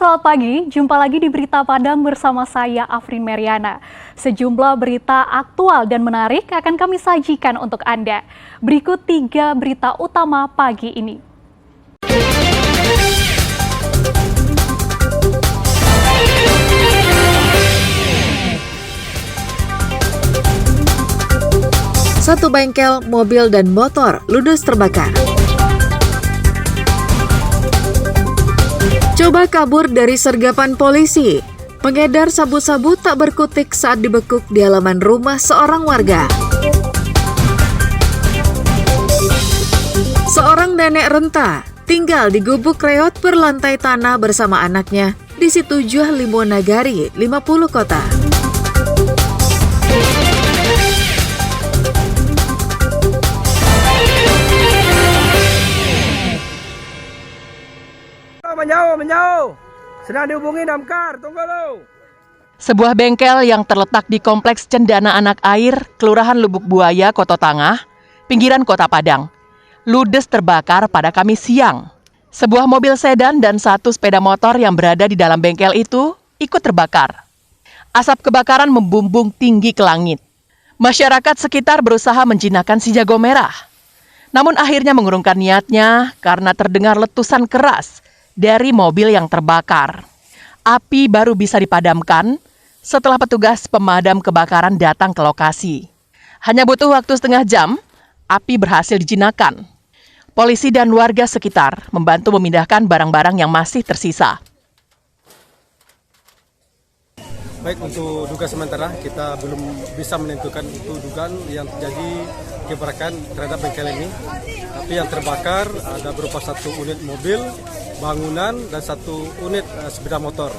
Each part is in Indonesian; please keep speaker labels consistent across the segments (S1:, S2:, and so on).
S1: selamat pagi. Jumpa lagi di Berita Padang bersama saya, Afrin Meriana. Sejumlah berita aktual dan menarik akan kami sajikan untuk Anda. Berikut 3 berita utama pagi ini.
S2: Satu bengkel, mobil, dan motor ludes terbakar. Coba kabur dari sergapan polisi. Pengedar sabu-sabu tak berkutik saat dibekuk di halaman rumah seorang warga. Seorang nenek renta tinggal di gubuk reot berlantai tanah bersama anaknya di Situjuh Limonagari, 50 kota.
S3: Menjauh. Sedang dihubungi damkar, tunggu lu.
S4: Sebuah bengkel yang terletak di Kompleks Cendana Anak Air, Kelurahan Lubuk Buaya, Kota Tangah, pinggiran Kota Padang, ludes terbakar pada Kamis siang. Sebuah mobil sedan dan 1 sepeda motor yang berada di dalam bengkel itu ikut terbakar. Asap kebakaran membumbung tinggi ke langit. Masyarakat sekitar berusaha menjinakkan si jago merah. Namun akhirnya mengurungkan niatnya karena terdengar letusan keras dari mobil yang terbakar. Api baru bisa dipadamkan setelah petugas pemadam kebakaran datang ke lokasi. Hanya butuh waktu setengah jam, api berhasil dijinakkan. Polisi dan warga sekitar membantu memindahkan barang-barang yang masih tersisa.
S3: Baik, untuk duga sementara kita belum bisa menentukan itu dugaan yang terjadi kebakaran terhadap bengkel ini. Tapi yang terbakar ada berupa 1 unit mobil, bangunan, dan 1 unit sepeda motor.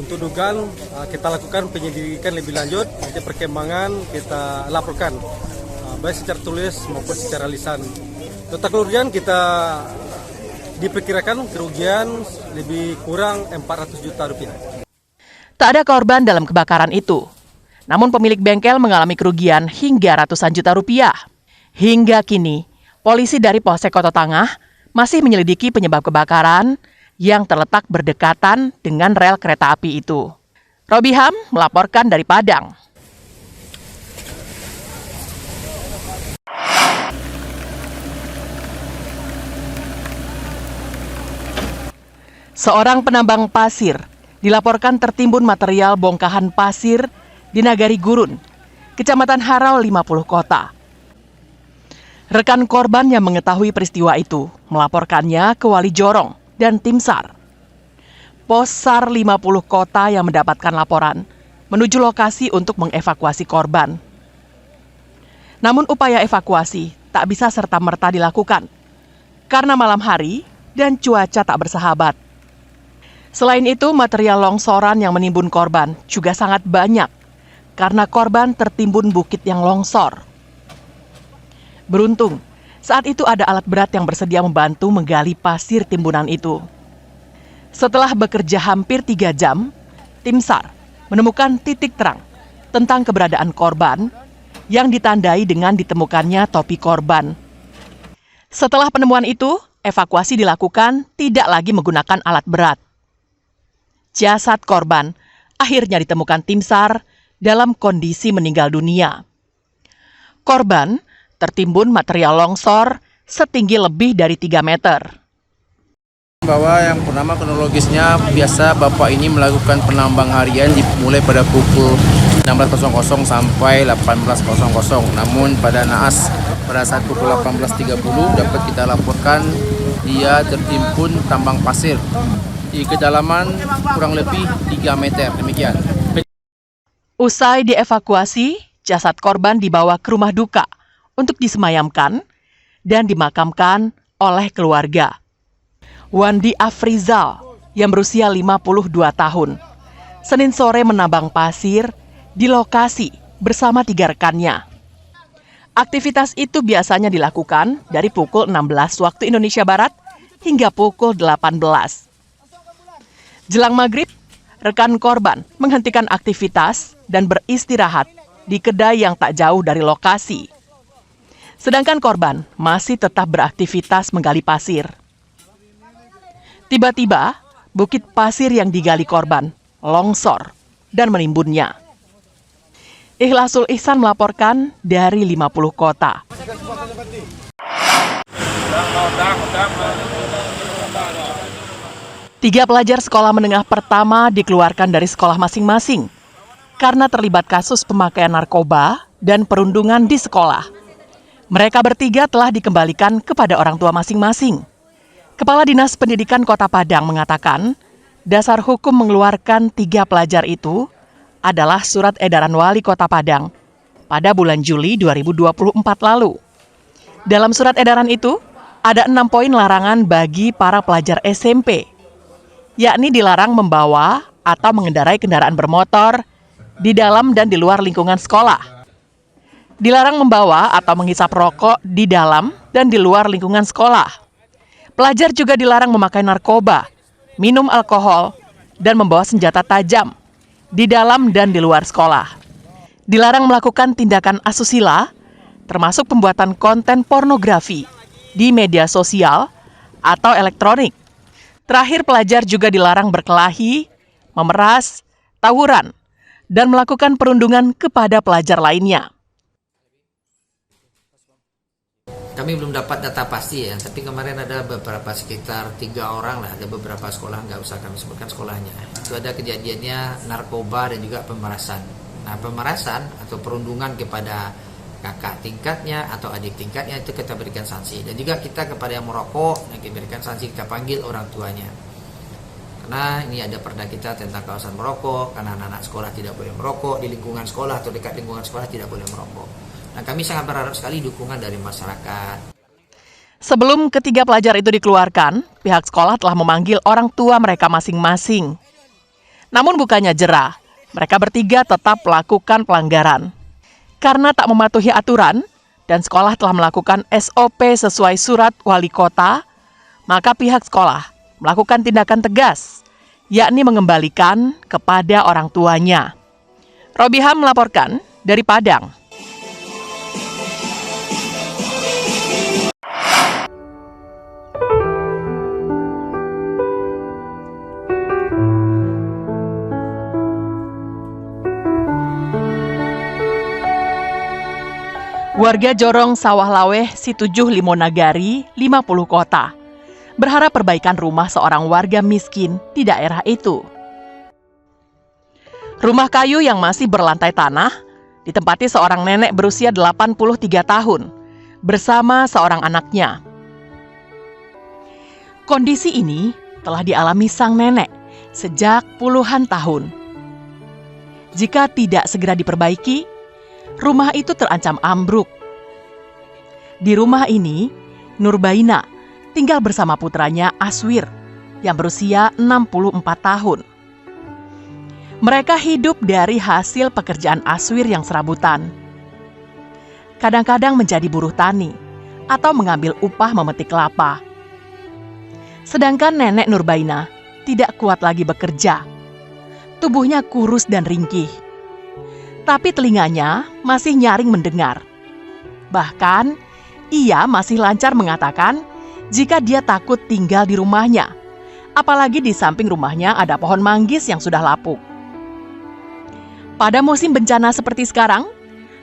S3: Untuk dugaan kita lakukan penyelidikan lebih lanjut, nanti perkembangan kita laporkan baik secara tulis maupun secara lisan. Total kerugian kita diperkirakan kerugian lebih kurang 400 juta rupiah.
S4: Tak ada korban dalam kebakaran itu. Namun pemilik bengkel mengalami kerugian hingga ratusan juta rupiah. Hingga kini, polisi dari Polsek Kota Tangah masih menyelidiki penyebab kebakaran yang terletak berdekatan dengan rel kereta api itu. Robiham melaporkan dari Padang. Seorang penambang pasir dilaporkan tertimbun material bongkahan pasir di Nagari Gurun, Kecamatan Harau, 50 kota. Rekan korban yang mengetahui peristiwa itu melaporkannya ke Wali Jorong dan tim SAR. Pos SAR 50 kota yang mendapatkan laporan menuju lokasi untuk mengevakuasi korban. Namun upaya evakuasi tak bisa serta-merta dilakukan karena malam hari dan cuaca tak bersahabat. Selain itu, material longsoran yang menimbun korban juga sangat banyak karena korban tertimbun bukit yang longsor. Beruntung, saat itu ada alat berat yang bersedia membantu menggali pasir timbunan itu. Setelah bekerja hampir 3 jam, tim SAR menemukan titik terang tentang keberadaan korban yang ditandai dengan ditemukannya topi korban. Setelah penemuan itu, evakuasi dilakukan tidak lagi menggunakan alat berat. Jasad korban akhirnya ditemukan tim SAR dalam kondisi meninggal dunia. Korban tertimbun material longsor setinggi lebih dari 3 meter.
S5: Bahwa yang pertama kronologisnya biasa Bapak ini melakukan penambang harian dimulai pada pukul 16.00 sampai 18.00. Namun pada naas pada saat pukul 18.30 dapat kita laporkan dia tertimbun tambang pasir di kedalaman kurang lebih 3 meter, demikian.
S4: Usai dievakuasi, jasad korban dibawa ke rumah duka untuk disemayamkan dan dimakamkan oleh keluarga. Wandi Afrizal yang berusia 52 tahun, Senin sore menambang pasir di lokasi bersama 3 rekannya. Aktivitas itu biasanya dilakukan dari pukul 16 waktu Indonesia Barat hingga pukul 18. Jelang maghrib, rekan korban menghentikan aktivitas dan beristirahat di kedai yang tak jauh dari lokasi. Sedangkan korban masih tetap beraktivitas menggali pasir. Tiba-tiba, bukit pasir yang digali korban longsor dan menimbunnya. Ikhlasul Ihsan melaporkan dari 50 kota. Tiga pelajar sekolah menengah pertama dikeluarkan dari sekolah masing-masing karena terlibat kasus pemakaian narkoba dan perundungan di sekolah. Mereka bertiga telah dikembalikan kepada orang tua masing-masing. Kepala Dinas Pendidikan Kota Padang mengatakan, dasar hukum mengeluarkan tiga pelajar itu adalah surat edaran Wali Kota Padang pada bulan Juli 2024 lalu. Dalam surat edaran itu, ada 6 poin larangan bagi para pelajar SMP, yakni dilarang membawa atau mengendarai kendaraan bermotor di dalam dan di luar lingkungan sekolah. Dilarang membawa atau menghisap rokok di dalam dan di luar lingkungan sekolah. Pelajar juga dilarang memakai narkoba, minum alkohol, dan membawa senjata tajam di dalam dan di luar sekolah. Dilarang melakukan tindakan asusila, termasuk pembuatan konten pornografi di media sosial atau elektronik. Terakhir, pelajar juga dilarang berkelahi, memeras, tawuran, dan melakukan perundungan kepada pelajar lainnya.
S6: Kami belum dapat data pasti ya, tapi kemarin ada beberapa sekitar 3 orang lah, ada beberapa sekolah, nggak usah kami sebutkan sekolahnya. Itu ada kejadiannya narkoba dan juga pemerasan. Nah, pemerasan atau perundungan kepada kakak tingkatnya atau adik tingkatnya itu kita berikan sanksi. Dan juga kita kepada yang merokok, kita berikan sanksi, kita panggil orang tuanya. Karena ini ada perda kita tentang kawasan merokok, karena anak-anak sekolah tidak boleh merokok, di lingkungan sekolah atau dekat lingkungan sekolah tidak boleh merokok. Nah, kami sangat berharap sekali dukungan dari masyarakat.
S4: Sebelum ketiga pelajar itu dikeluarkan, pihak sekolah telah memanggil orang tua mereka masing-masing. Namun bukannya jera, mereka bertiga tetap melakukan pelanggaran. Karena tak mematuhi aturan dan sekolah telah melakukan SOP sesuai surat wali kota, maka pihak sekolah melakukan tindakan tegas, yakni mengembalikan kepada orang tuanya. Robiham melaporkan dari Padang. Warga Jorong Sawah Laweh, Situjuh Limonagari, 50 kota, berharap perbaikan rumah seorang warga miskin di daerah itu. Rumah kayu yang masih berlantai tanah ditempati seorang nenek berusia 83 tahun bersama seorang anaknya. Kondisi ini telah dialami sang nenek sejak puluhan tahun. Jika tidak segera diperbaiki, rumah itu terancam ambruk. Di rumah ini, Nurbaina tinggal bersama putranya Aswir yang berusia 64 tahun. Mereka hidup dari hasil pekerjaan Aswir yang serabutan. Kadang-kadang menjadi buruh tani atau mengambil upah memetik kelapa. Sedangkan nenek Nurbaina tidak kuat lagi bekerja. Tubuhnya kurus dan ringkih. Tapi telinganya masih nyaring mendengar. Bahkan, ia masih lancar mengatakan jika dia takut tinggal di rumahnya. Apalagi di samping rumahnya ada pohon manggis yang sudah lapuk. Pada musim bencana seperti sekarang,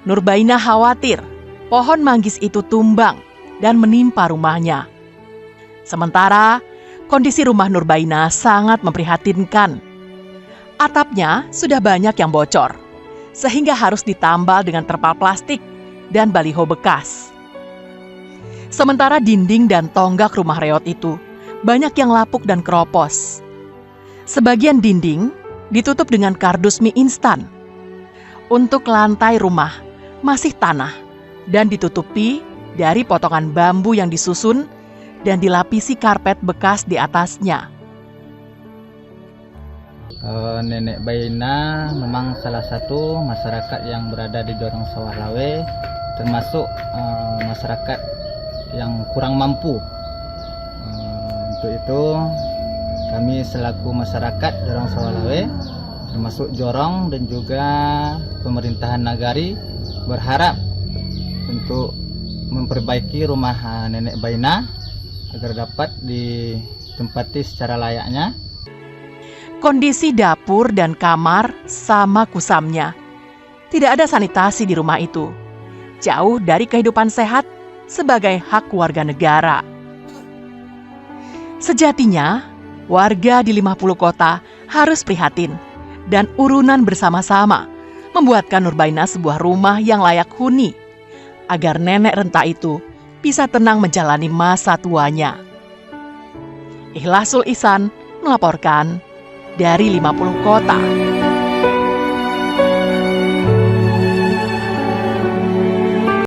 S4: Nurbaina khawatir pohon manggis itu tumbang dan menimpa rumahnya. Sementara, kondisi rumah Nurbaina sangat memprihatinkan. Atapnya sudah banyak yang bocor, sehingga harus ditambal dengan terpal plastik dan baliho bekas. Sementara dinding dan tonggak rumah reot itu banyak yang lapuk dan keropos. Sebagian dinding ditutup dengan kardus mie instan. Untuk lantai rumah masih tanah dan ditutupi dari potongan bambu yang disusun dan dilapisi karpet bekas di atasnya.
S7: Nenek Baina memang salah satu masyarakat yang berada di Jorong Sawah Laweh, termasuk masyarakat yang kurang mampu. Untuk itu kami selaku masyarakat Jorong Sawah Laweh, termasuk Jorong dan juga pemerintahan nagari, berharap untuk memperbaiki rumah Nenek Baina agar dapat ditempati secara layaknya.
S4: Kondisi dapur dan kamar sama kusamnya. Tidak ada sanitasi di rumah itu. Jauh dari kehidupan sehat sebagai hak warga negara. Sejatinya, warga di 50 kota harus prihatin dan urunan bersama-sama membuatkan Nurbainah sebuah rumah yang layak huni agar nenek renta itu bisa tenang menjalani masa tuanya. Ikhlasul Ihsan melaporkan dari 50 kota.